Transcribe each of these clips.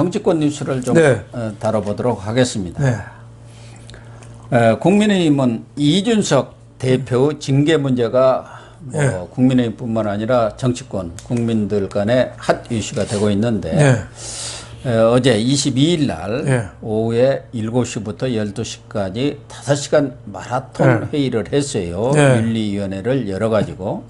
정치권 뉴스를 좀 네. 다뤄보도록 하겠습니다. 네. 국민의힘은 이준석 대표 징계 문제가 네. 국민의힘뿐만 아니라 정치권 국민들 간에 핫 이슈가 되고 있는데 어제 22일 날 오후에 7시부터 12시까지 5시간 마라톤 회의를 했어요. 윤리위원회를 열어가지고.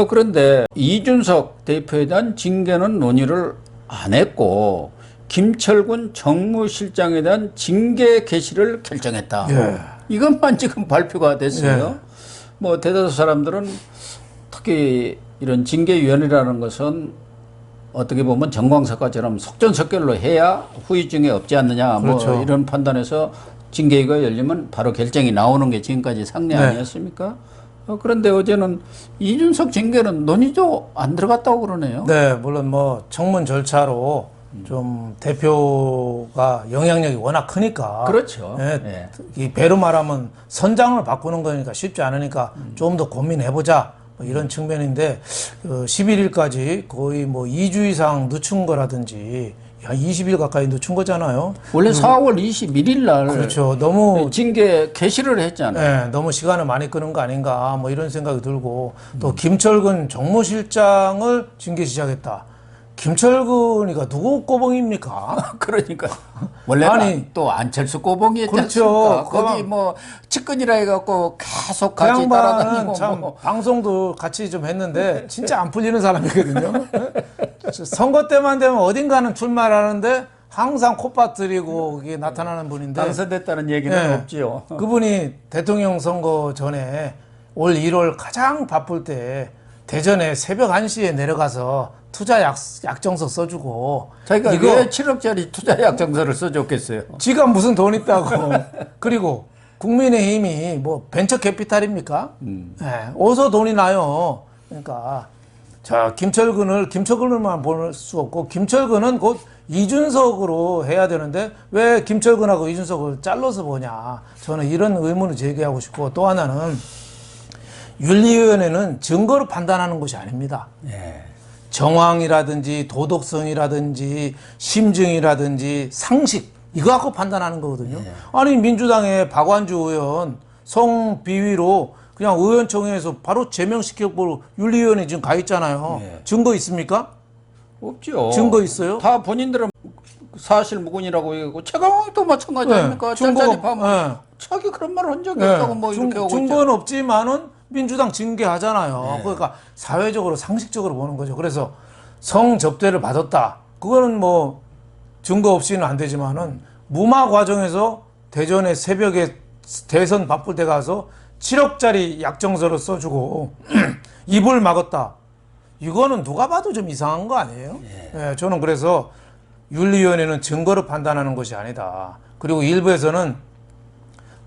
그런데 이준석 대표에 대한 징계는 논의를 안 했고 김철근 정무실장에 대한 징계 개시를 결정했다. 이것만 지금 발표가 됐어요. 뭐 대다수 사람들은 특히 이런 징계위원회라는 것은 어떻게 보면 정광석과처럼 속전속결로 해야 후유증이 없지 않느냐. 그렇죠. 뭐 이런 판단에서 징계위가 열리면 바로 결정이 나오는 게 지금까지 상례 아니었습니까? 그런데 어제는 이준석 징계는 논의도 안 들어갔다고 그러네요. 네, 물론 뭐 청문 절차로 좀 대표가 영향력이 워낙 크니까. 그렇죠. 이 배로 말하면 선장을 바꾸는 거니까 쉽지 않으니까 좀 더 고민해보자. 뭐 이런 측면인데 11일까지 거의 뭐 2주 이상 늦춘 거라든지 한 20일 가까이 늦춘 거잖아요. 원래 4월 21일 날 그렇죠. 너무 징계 개시를 했잖아요. 네, 너무 시간을 많이 끄는 거 아닌가 뭐 이런 생각이 들고 또 김철근 정무실장을 징계 시작했다. 김철근이가 누구 꼬봉입니까? 그러니까 원래는 또 안철수 꼬봉이었지 않습니까? 거기 뭐 측근이라 해갖고 계속 같이 따라다니고 참 방송도 같이 좀 했는데 진짜 안 풀리는 사람이거든요. 선거 때만 되면 어딘가는 출마하는데 항상 콧바뜨리고 이게 나타나는 분인데 당선됐다는 얘기는 없지요. 그분이 대통령 선거 전에 올 1월 가장 바쁠 때 대전에 새벽 1시에 내려가서 투자 약정서 써주고 자기가 이거 왜 7억짜리 투자 약정서를 써줬겠어요? 지가 무슨 돈 있다고. 그리고 국민의힘이 뭐 벤처 캐피탈입니까? 어디서 돈이 나요? 그러니까 자 김철근을만 볼 수 없고 김철근은 곧 이준석으로 해야 되는데 왜 김철근하고 이준석을 잘라서 보냐? 저는 이런 의문을 제기하고 싶고 또 하나는 윤리위원회는 증거로 판단하는 것이 아닙니다. 정황이라든지 도덕성이라든지 심증이라든지 상식 이거 갖고 판단하는 거거든요. 아니 민주당의 박완주 의원 성비위로 그냥 의원총회에서 바로 제명시켜보고 윤리위원회 지금 가 있잖아요. 증거 있습니까? 없죠. 증거 있어요? 다 본인들은 사실 무근이라고 얘기하고 최강욱도 마찬가지 아닙니까? 짤짤이 파면 자기 그런 말 한 적이 없다고 뭐 이렇게 하고 증거는 없지만은 민주당 징계하잖아요. 그러니까 사회적으로 상식적으로 보는 거죠. 그래서 성접대를 받았다. 그거는 뭐 증거 없이는 안 되지만은 무마 과정에서 대전에 새벽에 대선 바쁠 때 가서 7억짜리 약정서를 써주고 입을 막았다. 이거는 누가 봐도 좀 이상한 거 아니에요? 저는 그래서 윤리위원회는 증거로 판단하는 것이 아니다. 그리고 일부에서는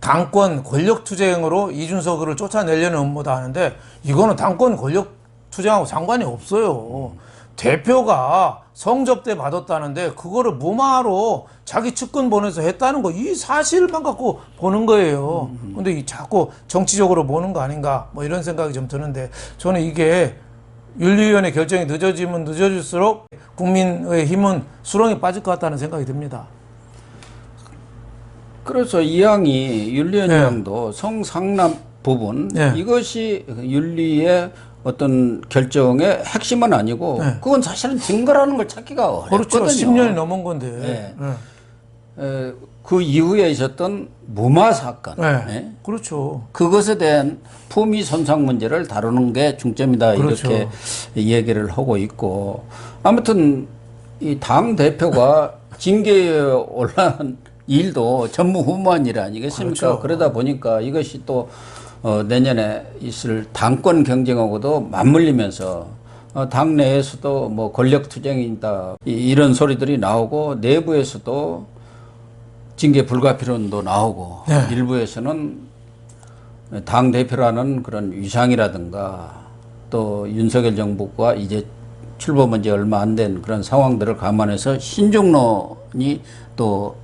당권 권력투쟁으로 이준석을 쫓아내려는 음모다 하는데 이거는 당권 권력투쟁하고 상관이 없어요. 대표가 성접대 받았다는데 그거를 무마로 자기 측근 보내서 했다는 거 이 사실만 갖고 보는 거예요. 근데 이 자꾸 정치적으로 보는 거 아닌가 뭐 이런 생각이 좀 드는데 저는 이게 윤리위원회 결정이 늦어지면 늦어질수록 국민의 힘은 수렁에 빠질 것 같다는 생각이 듭니다. 그래서 이양이 윤리위원장도 성상납 부분 이것이 윤리의 어떤 결정의 핵심은 아니고 그건 사실은 증거라는 걸 찾기가 어렵거든요. 그렇죠. 10년이 넘은 건데. 그 이후에 있었던 무마 사건. 그렇죠. 그것에 대한 품위 손상 문제를 다루는 게 중점이다. 그렇죠. 이렇게 얘기를 하고 있고 아무튼 이 당 대표가 징계에 올라간 일도 전무후무한 일 아니겠습니까? 그렇죠. 그러다 보니까 이것이 또 내년에 있을 당권 경쟁하고도 맞물리면서 당 내에서도 뭐 권력투쟁이다 이런 소리들이 나오고 내부에서도 징계 불가피론도 나오고 일부에서는 당 대표라는 그런 위상이라든가 또 윤석열 정부가 이제 출범한 지 얼마 안 된 그런 상황들을 감안해서 신중론이 또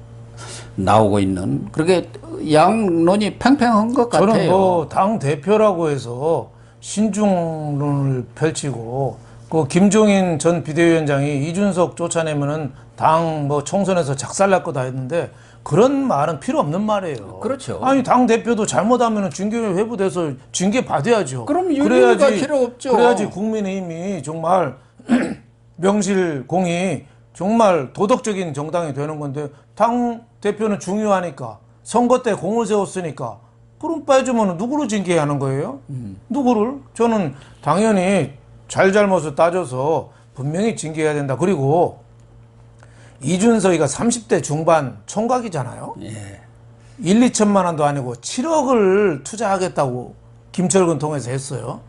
나오고 있는 그렇게 양론이 팽팽한 것 같아요. 저는 뭐 당 대표라고 해서 신중론을 펼치고 그 김종인 전 비대위원장이 이준석 쫓아내면은 당 뭐 총선에서 작살날 거다 했는데 그런 말은 필요 없는 말이에요. 그렇죠. 아니 당 대표도 잘못하면 징계 회부돼서 징계 받아야죠. 그럼 윤리가 필요 없죠. 그래야지 국민의힘이 정말 명실공히 정말 도덕적인 정당이 되는 건데 당 대표는 중요하니까 선거 때 공을 세웠으니까 그럼 빼주면 누구를 징계해야 하는 거예요? 누구를? 저는 당연히 잘잘못을 따져서 분명히 징계해야 된다. 그리고 이준석이가 30대 중반 총각이잖아요. 예. 1, 2천만 원도 아니고 7억을 투자하겠다고 김철근 통해서 했어요.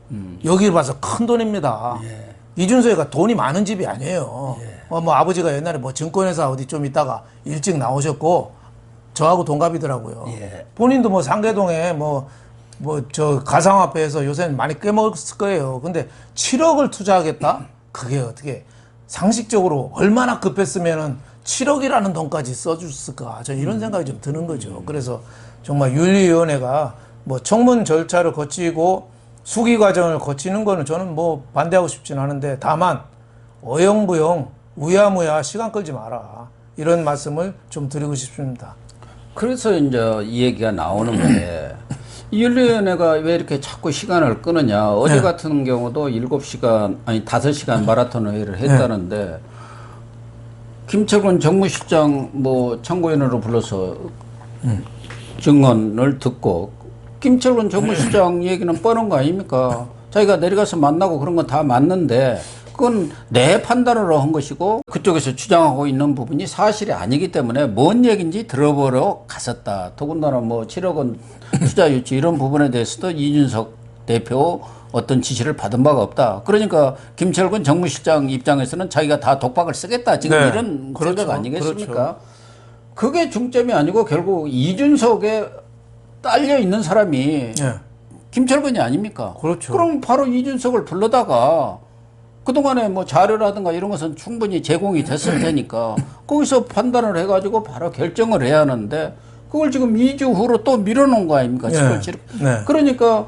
여기를 봐서 큰 돈입니다. 예. 이준석이가 돈이 많은 집이 아니에요. 예. 뭐 아버지가 옛날에 뭐 증권회사 어디 좀 있다가 일찍 나오셨고 저하고 동갑이더라고요. 예. 본인도 뭐 상계동에 뭐 저 가상화폐에서 요새는 많이 깨먹었을 거예요. 근데 7억을 투자하겠다? 그게 어떻게 상식적으로 얼마나 급했으면은 7억이라는 돈까지 써줬을까? 저는 이런 생각이 좀 드는 거죠. 그래서 정말 윤리위원회가 뭐 청문 절차를 거치고 수기 과정을 거치는 거는 저는 뭐 반대하고 싶진 않은데 다만 어영부영 우야무야 시간 끌지 마라. 이런 말씀을 좀 드리고 싶습니다. 그래서 이제 이 얘기가 나오는 게 윤리위원회가 왜 이렇게 자꾸 시간을 끄느냐. 어제 네. 같은 경우도 7시간, 아니 5시간 마라톤 회의를 했다는데 김철근 정무실장 뭐 참고인으로 불러서 증언을 듣고 김철근 정무실장 얘기는 뻔한 거 아닙니까? 자기가 내려가서 만나고 그런 건 다 맞는데 그건 내 판단으로 한 것이고 그쪽에서 주장하고 있는 부분이 사실이 아니기 때문에 뭔 얘기인지 들어보러 갔었다. 더군다나 뭐 7억 원 투자 유치 이런 부분에 대해서도 이준석 대표 어떤 지시를 받은 바가 없다. 그러니까 김철근 정무실장 입장에서는 자기가 다 독박을 쓰겠다. 지금 네. 이런 그렇죠. 생각 아니겠습니까? 그렇죠. 그게 중점이 아니고 결국 이준석에 딸려 있는 사람이 예. 김철근이 아닙니까? 그렇죠. 그럼 바로 이준석을 불러다가 그동안에 뭐 자료라든가 이런 것은 충분히 제공이 됐을 테니까 거기서 판단을 해가지고 바로 결정을 해야 하는데 그걸 지금 2주 후로 또 밀어놓은 거 아닙니까? 네. 네. 그러니까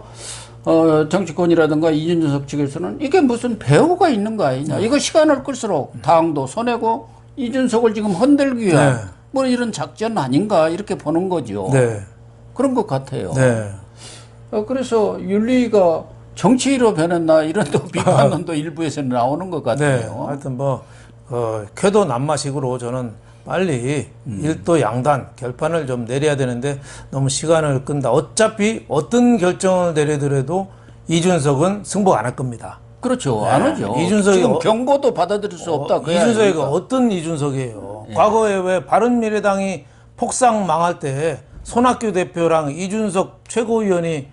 정치권이라든가 이준석 측에서는 이게 무슨 배후가 있는 거 아니냐. 이거 시간을 끌수록 당도 손해고 이준석을 지금 흔들기 위한 네. 뭐 이런 작전 아닌가 이렇게 보는 거죠. 네. 그런 것 같아요. 네. 그래서 윤리가 정치로 변했나 이런 또 비판은 또 일부에서는 나오는 것 네. 같아요. 하여튼 뭐 쾌도 남마식으로 저는 빨리 일도 양단 결판을 좀 내려야 되는데 너무 시간을 끈다. 어차피 어떤 결정을 내리더라도 이준석은 승복 안 할 겁니다. 그렇죠. 네. 안 하죠. 이준석이 지금 경고도 받아들일 수 없다. 그래야 이준석이가 아닙니까? 어떤 이준석이에요. 과거에 왜 바른미래당이 폭삭 망할 때 손학규 대표랑 이준석 최고위원이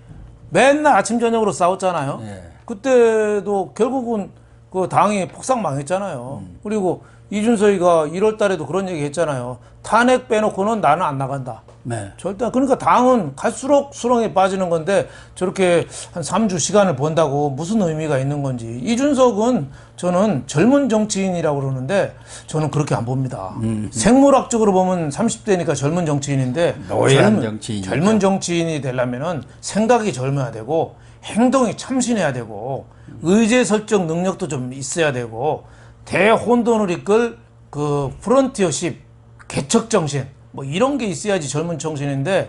맨날 아침 저녁으로 싸웠잖아요. 네. 그때도 결국은 그 당이 폭삭 망했잖아요. 그리고 이준석이가 1월 달에도 그런 얘기 했잖아요. 탄핵 빼놓고는 나는 안 나간다. 네. 절대. 그러니까 당은 갈수록 수렁에 빠지는 건데 저렇게 한 3주 시간을 번다고 무슨 의미가 있는 건지. 이준석은 저는 젊은 정치인이라고 그러는데 저는 그렇게 안 봅니다. 생물학적으로 보면 30대니까 젊은 정치인인데 노예한 정치인이니까. 젊은 정치인이 되려면은 생각이 젊어야 되고 행동이 참신해야 되고 의제 설정 능력도 좀 있어야 되고 대혼돈을 이끌 그 프론티어십 개척 정신 뭐 이런 게 있어야지 젊은 정신인데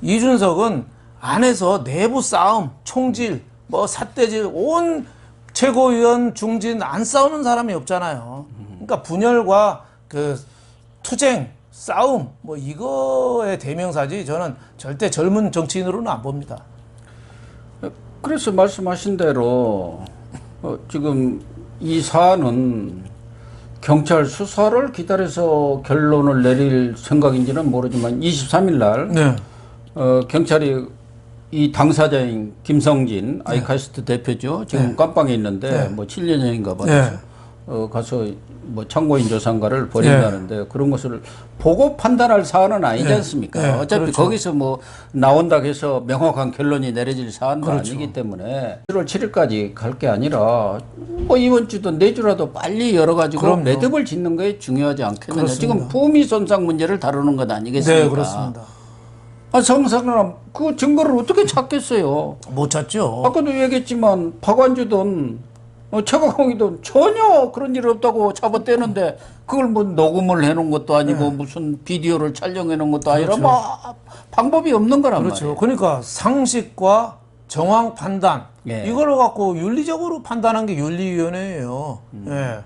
이준석은 안에서 내부 싸움, 총질, 뭐 삿대질 온 최고위원 중진 안 싸우는 사람이 없잖아요. 그러니까 분열과 그 투쟁, 싸움 뭐 이거의 대명사지 저는 절대 젊은 정치인으로는 안 봅니다. 그래서 말씀하신 대로 지금 이 사안은 경찰 수사를 기다려서 결론을 내릴 생각인지는 모르지만 23일 날 네. 경찰이 이 당사자인 김성진 아이카스트 대표죠. 지금 깜빵에 있는데 뭐 7년형인가 받아서 가서 뭐 참고인 조사인가를 벌인다는데 그런 것을 보고 판단할 사안은 아니지 않습니까? 어차피 그렇죠. 거기서 뭐 나온다고 해서 명확한 결론이 내려질 사안도 그렇죠. 아니기 때문에 1월 7일까지 갈 게 아니라 뭐 이번 주도 내주라도 빨리 열어가지고 그럼요. 매듭을 짓는 게 중요하지 않겠느냐. 그렇습니다. 지금 품위 손상 문제를 다루는 것 아니겠습니까? 네, 그렇습니다. 성상남 그 증거를 어떻게 찾겠어요? 못 찾죠. 아까도 얘기했지만 박완주든 최강욱이도 전혀 그런 일 없다고 잡아떼는데 그걸 뭐 녹음을 해놓은 것도 아니고 무슨 비디오를 촬영해놓은 것도 아니라 뭐 방법이 없는 거란 그렇죠. 말이에요. 그러니까 상식과 정황 판단 예. 이걸 갖고 윤리적으로 판단한 게 윤리위원회예요. 예.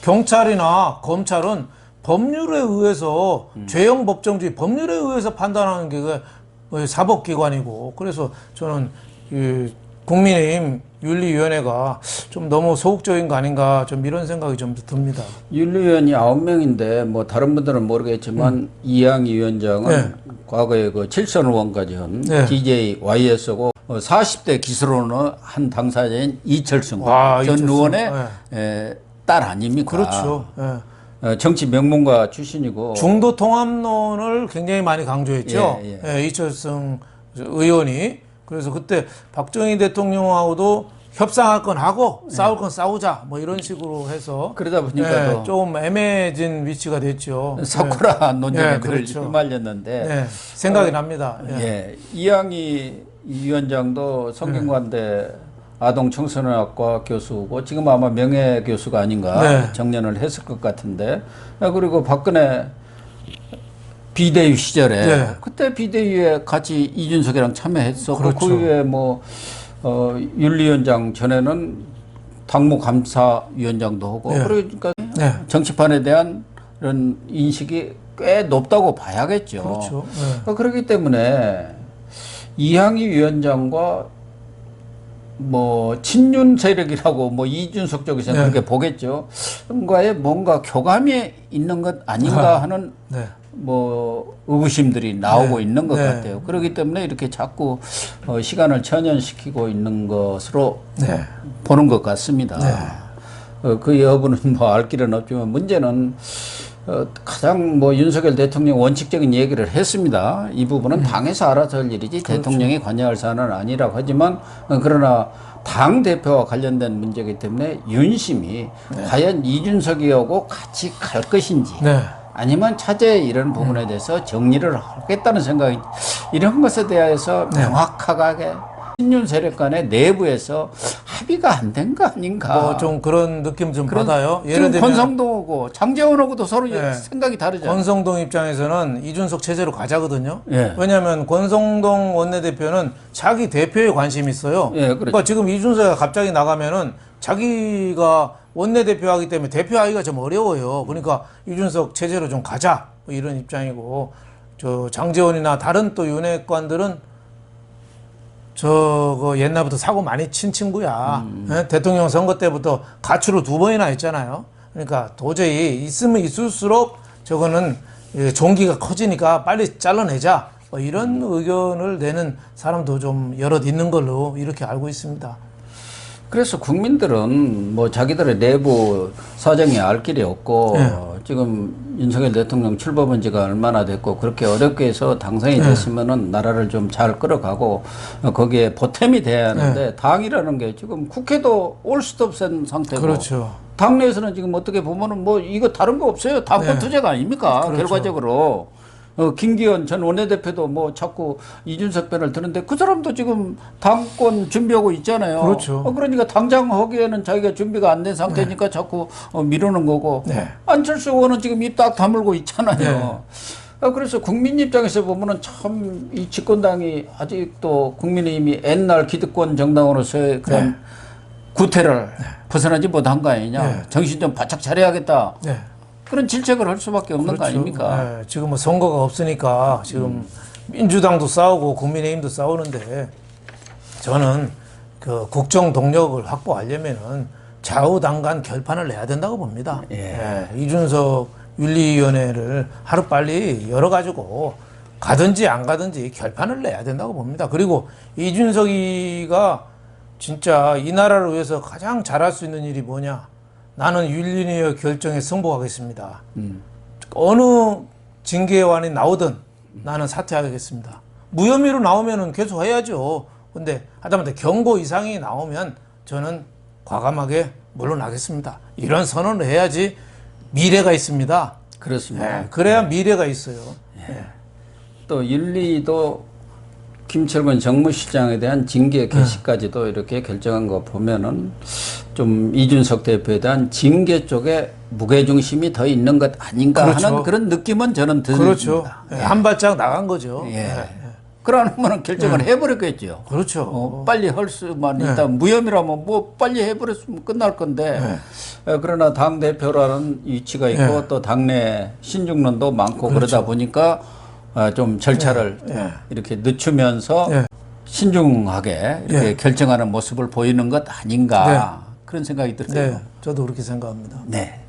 경찰이나 검찰은 법률에 의해서 죄형 법정주의 법률에 의해서 판단하는 게 사법기관이고 그래서 저는 이 국민의힘 윤리위원회가 좀 너무 소극적인 거 아닌가 좀 이런 생각이 좀 듭니다. 윤리위원이 9명인데 뭐 다른 분들은 모르겠지만 이항희 위원장은 과거에 그 칠선 의원까지 한 DJ YS고 40대 기수로는 한 당사자인 이철승 전 의원의 딸 아닙니까? 그렇죠. 정치 명문가 출신이고 중도 통합론을 굉장히 많이 강조했죠. 이철승 의원이. 그래서 그때 박정희 대통령하고도 협상할 건 하고 싸울 건 싸우자 뭐 이런 식으로 해서 그러다 보니까 좀 애매해진 위치가 됐죠. 석호라 논쟁에 그렇죠. 휘말렸는데 생각이 납니다. 이항희 위원장도 성균관대 아동청소년학과 교수고 지금 아마 명예교수가 아닌가 정년을 했을 것 같은데 그리고 박근혜 비대위 시절에 그때 비대위에 같이 이준석이랑 참여했었고 그렇죠. 그 위에 뭐 윤리위원장 전에는 당무감사위원장도 하고 그러니까 정치판에 대한 이런 인식이 꽤 높다고 봐야겠죠. 그렇죠. 그렇기 때문에 이항희 위원장과 뭐 친윤 세력이라고 뭐 이준석 쪽에서는 그렇게 보겠죠. 과에 뭔가 교감이 있는 것 아닌가 하는 뭐 의구심들이 나오고 있는 것 같아요. 그렇기 때문에 이렇게 자꾸 시간을 천연시키고 있는 것으로 보는 것 같습니다. 그 여부는 뭐 알 길은 없지만 문제는 가장 뭐 윤석열 대통령 원칙적인 얘기를 했습니다. 이 부분은 당에서 알아서 할 일이지 그렇죠. 대통령이 관여할 사안은 아니라고 하지만 그러나 당 대표와 관련된 문제이기 때문에 윤심이 과연 이준석이하고 같이 갈 것인지 아니면 차제의 이런 부분에 대해서 정리를 하겠다는 생각이 이런 것에 대해서 명확하게 친윤 세력 간의 내부에서 합의가 안 된 거 아닌가. 뭐 좀 그런 느낌 좀 받아요. 예를 들면 권성동하고 장제원하고도 서로 생각이 다르잖아요. 권성동 입장에서는 이준석 체제로 가자거든요. 왜냐하면 권성동 원내대표는 자기 대표에 관심이 있어요. 그러니까 지금 이준석이 갑자기 나가면은 자기가 원내대표 하기 때문에 대표하기가 좀 어려워요. 그러니까 이준석 체제로 좀 가자 뭐 이런 입장이고 저 장제원이나 다른 또 윤핵관들은 저거 옛날부터 사고 많이 친 친구야. 대통령 선거 때부터 가출을 2번이나 했잖아요. 그러니까 도저히 있으면 있을수록 저거는 종기가 커지니까 빨리 잘라내자. 뭐 이런 의견을 내는 사람도 좀 여럿 있는 걸로 이렇게 알고 있습니다. 그래서 국민들은 뭐 자기들의 내부 사정이 알 길이 없고 지금 윤석열 대통령 출범한 지가 얼마나 됐고 그렇게 어렵게 해서 당선이 됐으면은 나라를 좀 잘 끌어가고 거기에 보탬이 돼야 하는데 당이라는 게 지금 국회도 올 수도 없는 상태고 그렇죠. 당내에서는 지금 어떻게 보면은 뭐 이거 다른 거 없어요. 당권 투쟁 아닙니까? 그렇죠. 결과적으로. 김기현 전 원내대표도 뭐 자꾸 이준석 편을 드는데 그 사람도 지금 당권 준비하고 있잖아요. 그렇죠. 그러니까 당장 하기에는 자기가 준비가 안 된 상태니까 자꾸 미루는 거고. 안철수 의원은 지금 입 딱 다물고 있잖아요. 그래서 국민 입장에서 보면은 참 이 집권당이 아직도 국민의힘이 옛날 기득권 정당으로서의 그런 구태를 벗어나지 못한 거 아니냐. 정신 좀 바짝 차려야겠다. 그런 질책을 할 수밖에 없는 거 아닙니까? 지금 뭐 선거가 없으니까 지금 민주당도 싸우고 국민의힘도 싸우는데 저는 그 국정 동력을 확보하려면은 좌우당간 결판을 내야 된다고 봅니다. 이준석 윤리위원회를 하루빨리 열어가지고 가든지 안 가든지 결판을 내야 된다고 봅니다. 그리고 이준석이가 진짜 이 나라를 위해서 가장 잘할 수 있는 일이 뭐냐? 나는 윤리위원회 결정에 승복하겠습니다. 어느 징계안이 나오든 나는 사퇴하겠습니다. 무혐의로 나오면은 계속 해야죠. 근데 하다못해 경고 이상이 나오면 저는 과감하게 물러나겠습니다. 이런 선언을 해야지 미래가 있습니다. 그렇습니다. 그래야 미래가 있어요. 또 윤리도 김철근 정무시장에 대한 징계 개시까지도 이렇게 결정한 거 보면은 좀 이준석 대표에 대한 징계 쪽에 무게중심이 더 있는 것 아닌가 그렇죠. 하는 그런 느낌은 저는 듭니다. 그렇죠. 예. 한 발짝 나간 거죠. 예. 예. 그러면은 결정을 해버렸겠죠. 그렇죠. 빨리 할 수만 있다. 무혐의라면 뭐 빨리 해버렸으면 끝날 건데. 그러나 당 대표라는 위치가 있고 또 당내 신중론도 많고 그러다 보니까 좀 절차를 이렇게 늦추면서 신중하게 이렇게 결정하는 모습을 보이는 것 아닌가 그런 생각이 들어요. 네, 저도 그렇게 생각합니다. 네.